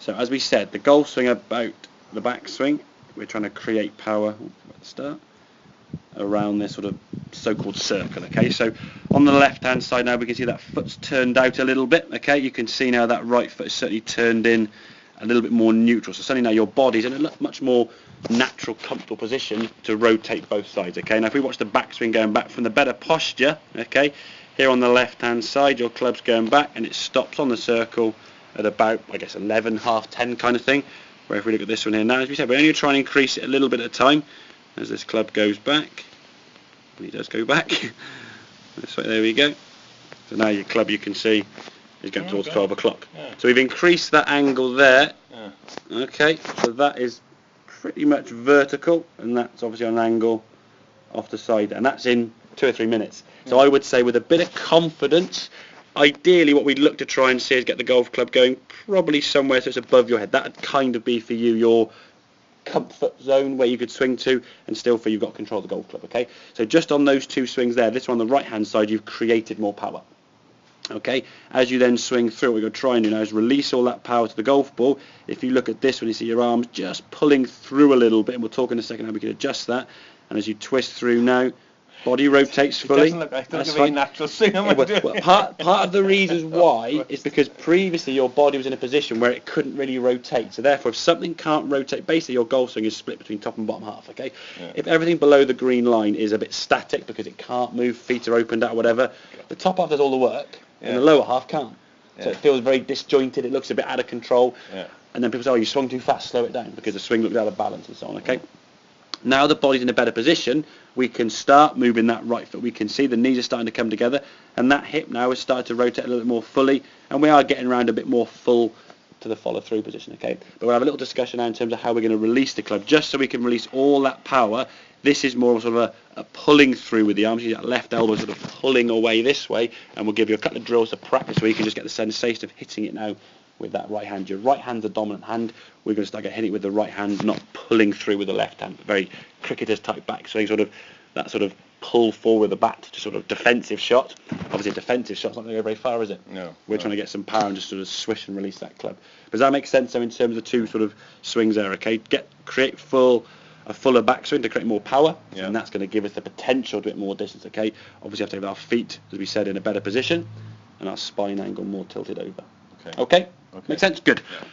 So as we said, the golf swing about the backswing, we're trying to create power at the start around this sort of so-called circle. Okay, so on the left-hand side now we can see that foot's turned out a little bit. Okay, you can see now that right foot is certainly turned in a little bit more neutral. So suddenly now your body's in a much more natural, comfortable position to rotate both sides. Okay, now if we watch the backswing going back from the better posture, okay, here on the left-hand side your club's going back and it stops on the circle at about, I guess, 11, half 10 kind of thing. Where if we look at this one here now, as we said, we're only trying to increase it a little bit at a time as this club goes back. And he does go back. This way, there we go. So now your club, you can see, is going towards 12 o'clock. Yeah. So we've increased that angle there. Yeah. Okay, so that is pretty much vertical, and that's obviously on an angle off the side, and that's in 2 or 3 minutes. So I would say with a bit of confidence, ideally what we'd look to try and see is get the golf club going probably somewhere so it's above your head. That would kind of be for you your comfort zone where you could swing to and still feel you've got control of the golf club. Okay, so just on those 2 swings there, this one on the right hand side, you've created more power. Okay, as you then swing through, what we're going to try and do now is release all that power to the golf ball. If you look at this one, you see your arms just pulling through a little bit, and we'll talk in a second how we can adjust that. And as you twist through now, body rotates fully. It doesn't look like a very natural swing. Part of the reasons why is because previously your body was in a position where it couldn't really rotate. So therefore, if something can't rotate, basically your golf swing is split between top and bottom half. Okay, yeah. If everything below the green line is a bit static because it can't move, feet are opened out, or whatever, the top half does all the work, and the lower half can't. So it feels very disjointed. It looks a bit out of control. Yeah. And then people say, "Oh, you swung too fast. Slow it down," because the swing looks out of balance and so on. Okay. Now the body's in a better position, we can start moving that right foot. We can see the knees are starting to come together, and that hip now has started to rotate a little bit more fully, and we are getting around a bit more full to the follow-through position. Okay, but we'll have a little discussion now in terms of how we're going to release the club, just so we can release all that power. This is more sort of a pulling through with the arms. You see that left elbow sort of pulling away this way, and we'll give you a couple of drills to practice so you can just get the sensation of hitting it now with that right hand. Your right hand's the dominant hand. We're going to start hitting it with the right hand, not pulling through with the left hand. Very cricketer's type backswing, that sort of pull forward with the bat, just sort of defensive shot. Obviously a defensive shot's not going to go very far, is it? No. We're trying to get some power and just sort of swish and release that club. Does that make sense? So in terms of 2 sort of swings there, okay? Create a fuller backswing to create more power, and that's going to give us the potential to get more distance, okay? Obviously have to have our feet, as we said, in a better position, and our spine angle more tilted over. Okay? Make sense? Good. Yeah.